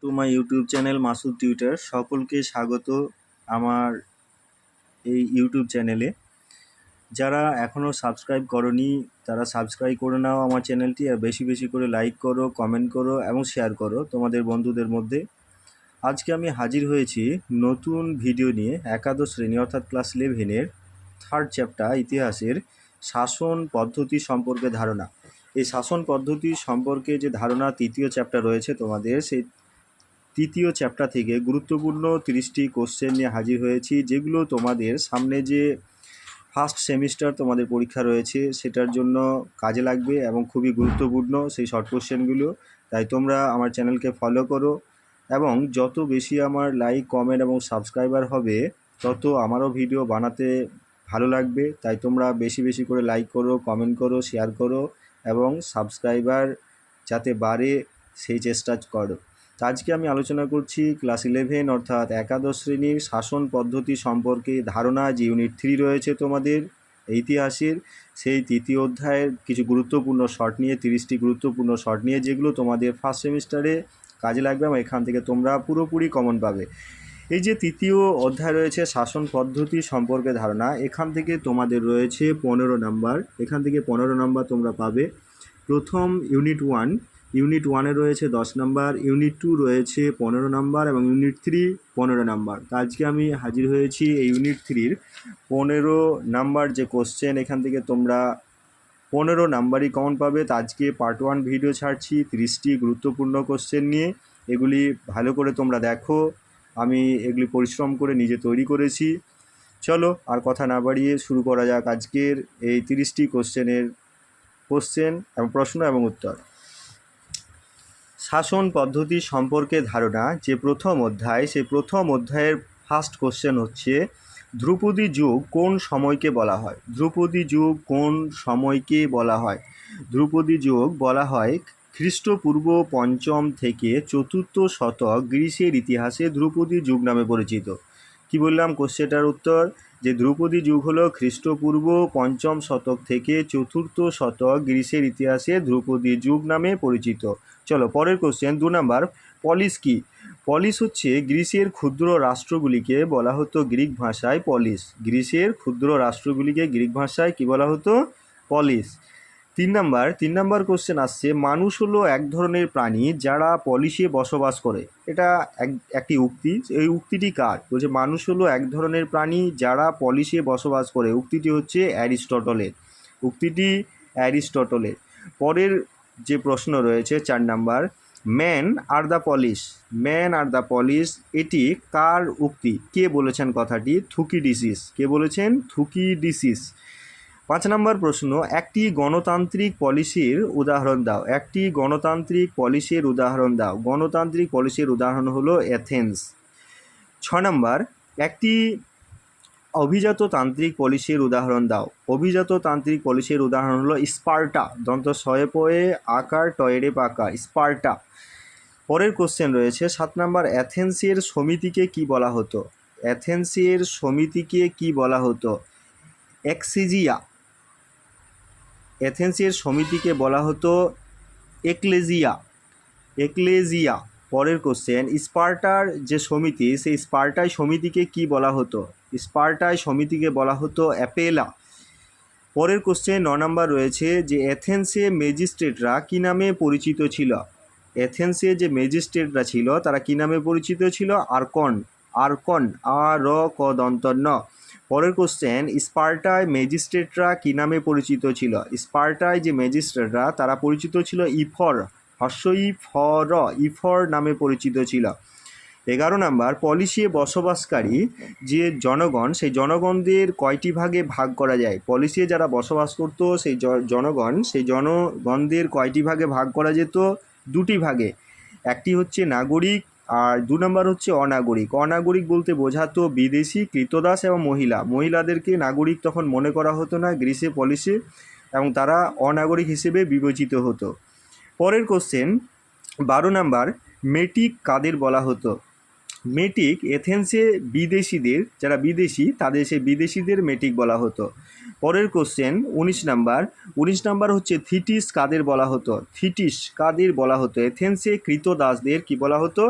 To my YouTube channel Masud tutor. সকলকে স্বাগত আমার এই ইউটিউব চ্যানেলে। যারা এখনও সাবস্ক্রাইব করনি তারা সাবস্ক্রাইব করে নাও আমার চ্যানেলটি, আর বেশি বেশি করে লাইক করো, কমেন্ট করো এবং শেয়ার করো তোমাদের বন্ধুদের মধ্যে। আজকে আমি হাজির হয়েছি নতুন ভিডিও নিয়ে। একাদশ শ্রেণী অর্থাৎ ক্লাস 11-এর থার্ড চ্যাপ্টার ইতিহাসের শাসন পদ্ধতি সম্পর্কে ধারণা। এই শাসন পদ্ধতি সম্পর্কে যে ধারণা তৃতীয় চ্যাপ্টার রয়েছে তোমাদের, সেই তৃতীয় চ্যাপ্টার থেকে গুরুত্বপূর্ণ 30টি কোশ্চেন নিয়ে হাজির হয়েছি, যেগুলো তোমাদের সামনে যে ফার্স্ট সেমিস্টার তোমাদের পরীক্ষা রয়েছে সেটার জন্য কাজে লাগবে এবং খুবই গুরুত্বপূর্ণ সেই শর্ট কোশ্চেনগুলো। তাই তোমরা আমার চ্যানেলকে ফলো করো, এবং যত বেশি আমার লাইক, কমেন্ট এবং সাবস্ক্রাইবার হবে তত আমারও ভিডিও বানাতে ভালো লাগবে। তাই তোমরা বেশি বেশি করে লাইক করো, কমেন্ট করো, শেয়ার করো এবং সাবস্ক্রাইবার যাতে বাড়ে সেই চেষ্টা করো। আজকে আমি আলোচনা করছি ক্লাস 11 অর্থাৎ একাদশ শ্রেণীর শাসন পদ্ধতি সম্পর্কে ধারণা, যে ইউনিট 3 রয়েছে তোমাদের ইতিহাসের, সেই তৃতীয় অধ্যায়ের কিছু গুরুত্বপূর্ণ শর্ট নিয়ে, 30টি গুরুত্বপূর্ণ শর্ট নিয়ে, যেগুলো তোমাদের ফার্স্ট সেমিস্টারে কাজে লাগবে এবং এখান থেকে তোমরা পুরোপুরি কমন পাবে। এই যে তৃতীয় অধ্যায় রয়েছে শাসন পদ্ধতি সম্পর্কে ধারণা, এখান থেকে তোমাদের রয়েছে 15 নাম্বার। এখান থেকে 15 নাম্বার তোমরা পাবে। প্রথম ইউনিট 1-এ রয়েছে 10 নাম্বার, ইউনিট 2 রয়েছে 15 নাম্বার এবং ইউনিট 3 15 নাম্বার। আজকে আমি হাজির হয়েছি এই ইউনিট 3-র 15 নাম্বার যে কোশ্চেন, এখান থেকে তোমরা 15 নাম্বারই কমন পাবে। তো আজকে পার্ট 1 ভিডিও ছাড়ছি 30টি গুরুত্বপূর্ণ কোশ্চেন নিয়ে। এগুলি ভালো করে তোমরা দেখো, আমি এগুলি পরিশ্রম করে নিজে তৈরি করেছি। চলো আর কথা না বাড়িয়ে শুরু করা যাক আজকের এই 30টি কোশ্চেন এবং প্রশ্ন এবং উত্তর। শাসন পদ্ধতি সম্পর্কে ধারণা যে প্রথম অধ্যায়, সেই প্রথম অধ্যায়ের ফার্স্ট কোশ্চেন হচ্ছে, ধ্রুপদী যুগ কোন সময়কে বলা হয়? ধ্রুপদী যুগ কোন সময়কে বলা হয়? ধ্রুপদী যুগ বলা হয় খ্রিস্টপূর্ব 5ম থেকে 4র্থ শতক গ্রিসের ইতিহাসে ধ্রুপদী যুগ নামে পরিচিত। কি বললাম কোশ্চেনটার উত্তর? যে ধ্রুপদী যুগ হলো খ্রিস্টপূর্ব 5ম শতক থেকে 4র্থ শতক গ্রিসের ইতিহাসে ধ্রুপদী যুগ নামে পরিচিত। চলো পরের কোশ্চেন 2 নাম্বার। পলিস কি? পলিস হচ্ছে গ্রিসের ক্ষুদ্র রাষ্ট্রগুলিকে বলা হতো গ্রিক ভাষায় পলিস। গ্রিসের ক্ষুদ্র রাষ্ট্রগুলিকে গ্রিক ভাষায় কি বলা হতো? পলিস। 3 নাম্বার কোশ্চেন আসছে, মানুষ হলো এক ধরনের প্রাণী যারা পলিসে বসবাস করে। এটা একটি উক্তি। এই উক্তিটি কার? বলছে মানুষ হলো এক ধরনের প্রাণী যারা পলিসে বসবাস করে। উক্তিটি হচ্ছে অ্যারিস্টটলের। উক্তিটি অ্যারিস্টটলের। পরের যে প্রশ্ন রয়েছে 4 নাম্বার, ম্যান আর দ্য পলিস। ম্যান আর দ্য পলিস এটি কার উক্তি? কে বলেছেন কথাটি? থুকিডিসিস। কে বলেছেন? থুকিডিসিস। 5 নম্বর প্রশ্ন, একটি গণতান্ত্রিক পলিসির উদাহরণ দাও। একটি গণতান্ত্রিক পলিসির উদাহরণ দাও। গণতান্ত্রিক পলিসির উদাহরণ হলো এথেন্স। 6 নম্বর, একটি অভিজাততান্ত্রিক পলিসির উদাহরণ দাও। অভিজাততান্ত্রিক পলিসির উদাহরণ হলো স্পার্টা। দন্ত শয়ে পয়ে আকার টয়েরে পাকা, স্পার্টা। পরের কোশ্চেন রয়েছে 7 নম্বর, অ্যাথেন্সের সমিতিকে কি বলা হতো? অ্যাথেন্সের সমিতিকে কি বলা হতো? এক্সিজিয়া। এথেন্সের সমিতিকে বলা হতো এক্লেজিয়া। এক্লেজিয়া। পরের কোশ্চেন, স্পার্টার যে সমিতি, সেই স্পার্টায় সমিতিকে কি বলা হতো? স্পার্টায় সমিতিকে বলা হতো অ্যাপেলা। পরের কোশ্চেন 9 নম্বর রয়েছে, যে এথেন্সে ম্যাজিস্ট্রেটরা কি নামে পরিচিত ছিল? এথেন্সে যে ম্যাজিস্ট্রেটরা ছিল তারা কি নামে পরিচিত ছিল? আর্কন। আর্কন, আর ক দন্ত ন। পরের কোশ্চেন, স্পার্টায় ম্যাজিস্ট্রেটরা কি নামে পরিচিত ছিল? স্পার্টায় যে ম্যাজিস্ট্রেটরা তারা পরিচিত ছিল ইফর। ফর, ইফর নামে পরিচিত ছিল। 11 নাম্বার, পলিসে বসবাসকারী যে জনগণ, সেই জনগণদের কয়টি ভাগে ভাগ করা যায়? পলিসে যারা বসবাস করত সেই জনগণদের কয়টি ভাগে ভাগ করা যেত? 2টি ভাগে। একটি হচ্ছে নাগরিক আর 2 নম্বর হচ্ছে অনাগরিক। অনাগরিক বলতে বোঝাতো বিদেশি, কৃতদাস এবং মহিলা। মহিলাদেরকে নাগরিক তখন মনে করা হতো না গ্রিসে পলিসে, এবং তারা অনাগরিক হিসেবে বিবেচিত হতো। পরের কোশ্চেন 12 নাম্বার, মেটিক কাদের বলা হতো? মেটিক এথেন্সে বিদেশিদের, যারা বিদেশি তাদের সেই বিদেশিদের মেটিক বলা হতো। পরের কোশ্চেন 19 নাম্বার হচ্ছে থিটিস কাদের বলা হতো? থিটিস কাদের বলা হতো? এথেন্সে কৃতদাসদের কি বলা হতো?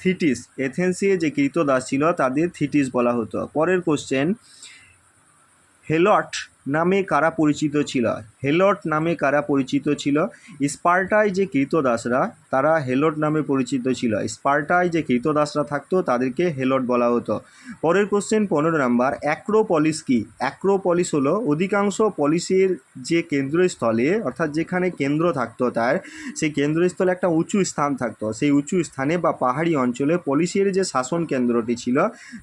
থিটিস। এথেন্সে যে কৃতদাস ছিল তাদের থিটিস বলা হতো। পরের কোশ্চেন, হেলট নামে কারা পরিচিত ছিল? হেলট নামে কারা পরিচিত ছিল? স্পার্টায় যে কৃতদাসরা তারা হেলট নামে পরিচিত ছিল। স্পার্টায় যে কৃতদাসরা থাকতো তাদেরকে হেলট বলা হতো। পরের কোশ্চেন 15 নাম্বার, অ্যাক্রোপলিস কি? অ্যাক্রোপলিস হলো অধিকাংশ পলিসের যে কেন্দ্রস্থলে, অর্থাৎ যেখানে কেন্দ্র থাকতো তার, সেই কেন্দ্রস্থলে একটা উঁচু স্থান থাকতো। সেই উঁচু স্থানে বা পাহাড়ি অঞ্চলে পলিসের যে শাসন কেন্দ্রটি ছিল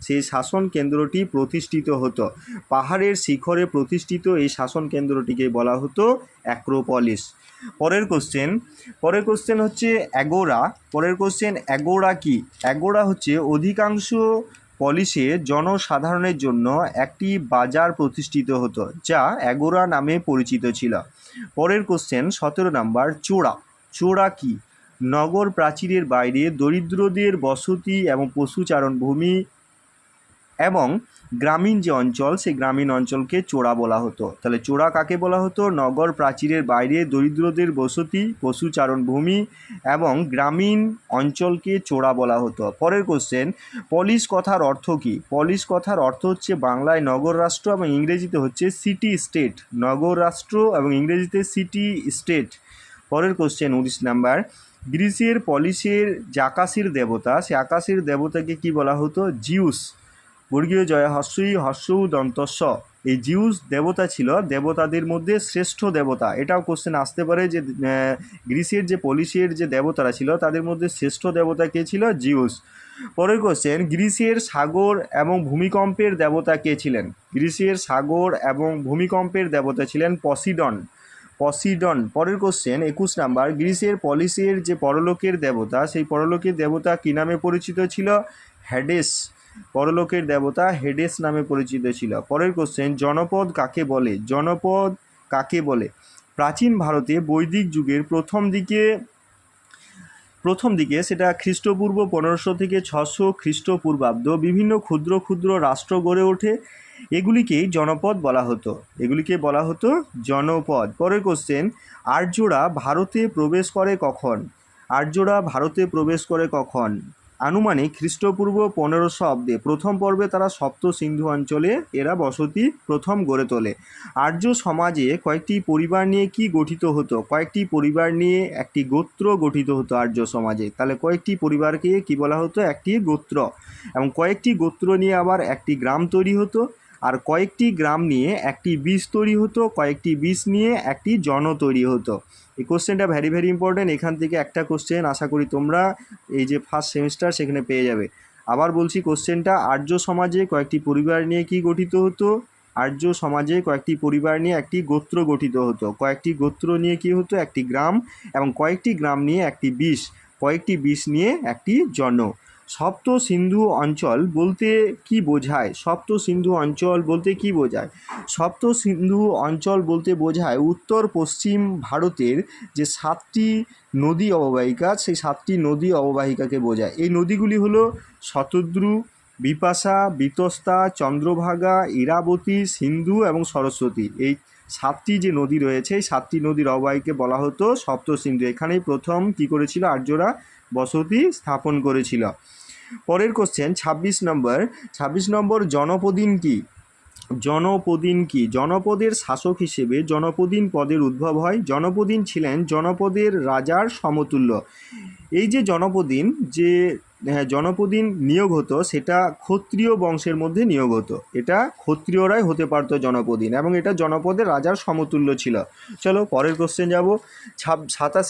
সেই শাসন কেন্দ্রটি প্রতিষ্ঠিত হতো। পাহাড়ের শিখরে প্রতিষ্ঠিত এই শাসন কেন্দ্রটিকে বলা হতো অ্যাক্রোপলিস। পরের কোশ্চেন হচ্ছে অ্যাগোরা। পরের কোশ্চেন, অ্যাগোরা কি? অ্যাগোরা হচ্ছে অধিকাংশ পলিসে জনসাধারণের জন্য একটি বাজার প্রতিষ্ঠিত হতো যা অ্যাগোরা নামে পরিচিত ছিল। পরের কোশ্চেন 17 নাম্বার, চোরা কি? নগর প্রাচীরের বাইরে দরিদ্রদের বসতি এবং পশুচারণ ভূমি এবং গ্রামীণ যে অঞ্চল সেই গ্রামীণ অঞ্চলকে চোরা বলা হতো। তাহলে চোরা কাকে বলা হতো? নগর প্রাচীরের বাইরে দরিদ্রদের বসতি, পশুচারণ ভূমি এবং গ্রামীণ অঞ্চলকে চোরা বলা হতো। পরের কোশ্চেন, পলিস কথার অর্থ কী? পলিস কথার অর্থ হচ্ছে বাংলায় নগর রাষ্ট্র এবং ইংরেজিতে হচ্ছে সিটি স্টেট। নগর রাষ্ট্র এবং ইংরেজিতে সিটি স্টেট। পরের কোশ্চেন 19 নাম্বার, গ্রিসের পলিসের যে আকাশের দেবতা, সে আকাশের দেবতাকে কি বলা হতো? জিউস। বর্গীয় জয় হস্যই হস্যউ দন্তস্ব। এই জিউস দেবতা ছিল দেবতাদের মধ্যে শ্রেষ্ঠ দেবতা। এটাও কোশ্চেন আসতে পারে যে গ্রিসের যে পলিসের যে দেবতারা ছিল তাদের মধ্যে শ্রেষ্ঠ দেবতা কে ছিল? জিউস। পরের কোশ্চেন, গ্রিসের সাগর এবং ভূমিকম্পের দেবতা কে ছিলেন? গ্রিসের সাগর এবং ভূমিকম্পের দেবতা ছিলেন পসিডন। পরের কোশ্চেন 21 নাম্বার, গ্রিসের পলিসের যে পরলোকের দেবতা সেই পরলোকের দেবতা কী নামে পরিচিত ছিল? হ্যাডেস। পরলোকের দেবতা হেডেস নামে পরিচিত ছিল। পরের কোশ্চেন, জনপদ কাকে বলে? জনপদ কাকে বলে? প্রাচীন ভারতে বৈদিক যুগের প্রথম দিকে সেটা খ্রিস্টপূর্ব 1500 থেকে 600 খ্রিস্টপূর্বাব্দ বিভিন্ন ক্ষুদ্র ক্ষুদ্র রাষ্ট্র গড়ে ওঠে। এগুলিকেই জনপদ বলা হতো। এগুলিকে বলা হতো জনপদ। পরের কোশ্চেন, আর্যরা ভারতে প্রবেশ করে কখন? আর্যরা ভারতে প্রবেশ করে কখন? আনুমানিক খ্রিস্টপূর্ব 1500 অব্দে। প্রথম পর্বে তারা সপ্ত সিন্ধু অঞ্চলে এরা বসতি প্রথম গড়ে তোলে। আর্য সমাজে কয়েকটি পরিবার নিয়ে কি গঠিত হতো? কয়েকটি পরিবার নিয়ে একটি গোত্র গঠিত হতো আর্য সমাজে। তাহলে কয়েকটি পরিবারকে কি বলা হতো? একটি গোত্র। এবং কয়েকটি গোত্র নিয়ে আবার একটি গ্রাম তৈরি হতো। আর কয়েকটি গ্রাম নিয়ে একটি বীজ তৈরি হতো, কয়েকটি বীজ নিয়ে একটি জন তৈরি হতো। এই কোশ্চেনটা ভেরি ভেরি ইম্পর্টেন্ট। এখান থেকে একটা কোশ্চেন আশা করি তোমরা এই যে ফার্স্ট সেমিস্টার সেখানে পেয়ে যাবে। আবার বলছি কোশ্চেনটা, আর্য সমাজে কয়েকটি পরিবার নিয়ে কি গঠিত হতো? আর্য সমাজে কয়েকটি পরিবার নিয়ে একটি গোত্র গঠিত হতো। কয়েকটি গোত্র নিয়ে কি হতো? একটি গ্রাম। এবং কয়েকটি গ্রাম নিয়ে একটি বীজ, কয়েকটি বীজ নিয়ে একটি জন। সপ্ত সিন্ধু অঞ্চল বলতে কি বোঝায়? সপ্ত সিন্ধু অঞ্চল বলতে কি বোঝায়? সপ্ত সিন্ধু অঞ্চল বলতে বোঝায় উত্তর পশ্চিম ভারতের যে 7টি নদী অববাহিকা, সেই 7টি নদী অববাহিকাকে বোঝায়। এই নদীগুলি হলো শতদ্রু, বিপাশা, বিতস্তা, চন্দ্রভাগা, ইরাবতী, সিন্ধু এবং সরস্বতী। এই 7টি যে নদী রয়েছে এই 7টি নদীর অববাহিকাকে বলা হতো সপ্ত সিন্ধু। এখানেই প্রথম কি করেছিল? আর্যরা বসতি স্থাপন করেছিল। পরের কোশ্চেন 26 নম্বর, জনপদীন কি? জনপদের শাসক হিসেবে জনপদীন পদের উদ্ভব হয়। জনপদীন ছিলেন জনপদের রাজার সমতুল্য। এই যে জনপদীন নিয়োগ হতো সেটা ক্ষত্রিয় বংশের মধ্যে নিয়োগ হতো। এটা ক্ষত্রিয়রাই হতে পারতো জনপদীন, এবং এটা জনপদের রাজার সমতুল্য ছিল। চলো পরের কোশ্চেন যাব। 27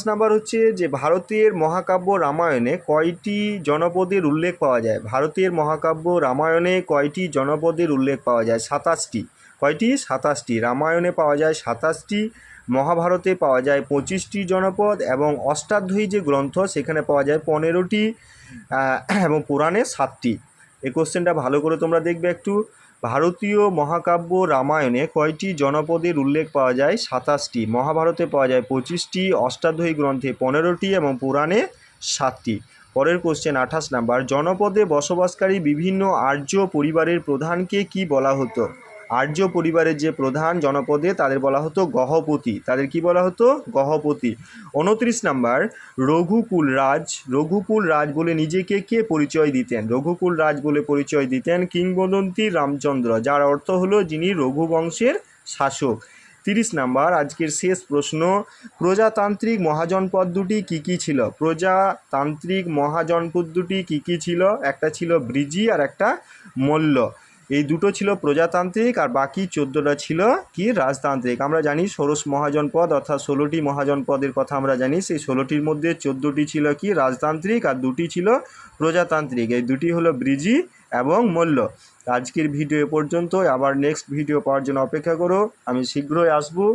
নাম্বার হচ্ছে যে ভারতের মহাকাব্য রামায়ণে কয়টি জনপদের উল্লেখ পাওয়া যায়? ভারতের মহাকাব্য রামায়ণে কয়টি জনপদের উল্লেখ পাওয়া যায়? 27টি। কয়টি? 27টি। রামায়ণে পাওয়া যায় 27টি, মহাভারতে পাওয়া যায় 25টি জনপদ, এবং অষ্টাধ্যায়ী যে গ্রন্থ সেখানে পাওয়া যায় 15টি, এবং পুরাণে 7টি। এই কোশ্চেনটা ভালো করে তোমরা দেখবে একটু। ভারতীয় মহাকাব্য রামায়ণে কয়টি জনপদের উল্লেখ পাওয়া যায়? 27টি। মহাভারতে পাওয়া যায় 25টি, অষ্টাধ্যায়ী গ্রন্থে 15টি এবং পুরাণে 7টি। পরের কোশ্চেন 28 নাম্বার, জনপদে বসবাসকারী বিভিন্ন আর্য পরিবারের প্রধানকে কি বলা হতো? আর্য পরিবারের যে প্রধান জনপদে তাদের বলা হতো গহপতি, তাদের কি বলা হতো? গহপতি। 29 নাম্বার, রঘুকুল রাজ বলে নিজেকে কে পরিচয় দিতেন? রঘুকুল রাজ বলে পরিচয় দিতেন কিংবদন্তি রামচন্দ্র, যার অর্থ হলো যিনি রঘুবংশের শাসক। 30 নাম্বার, আজকের শেষ প্রশ্ন, প্রজাতান্ত্রিক মহাজনপদ দুটি কী কী ছিল? প্রজাতান্ত্রিক মহাজনপদ দুটি কী কী ছিল? একটা ছিল ব্রিজি আর একটা মল্ল। এই দুটো ছিল প্রজাতান্ত্রিক আর বাকি 14টা ছিল কি? রাজতান্ত্রিক। আমরা জানি ষোড়শ মহাজনপদ অর্থাৎ 16টি মহাজনপদের কথা আমরা জানি। সেই 16টির মধ্যে 14টি ছিল কি? রাজতান্ত্রিক আর দুটি ছিল প্রজাতান্ত্রিক। এই দুটি হলো ব্রিজি এবং মল্ল। আজকের ভিডিও এ পর্যন্ত। আবার নেক্সট ভিডিও পাওয়ার জন্য অপেক্ষা করো, আমি শীঘ্রই আসবো।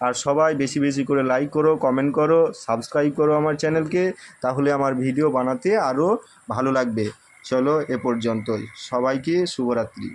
আর সবাই বেশি বেশি করে লাইক করো, কমেন্ট করো, সাবস্ক্রাইব করো আমার চ্যানেলকে, তাহলে আমার ভিডিও বানাতে আরও ভালো লাগবে। চলো এ পর্যন্তই, সবাইকে শুভরাত্রি।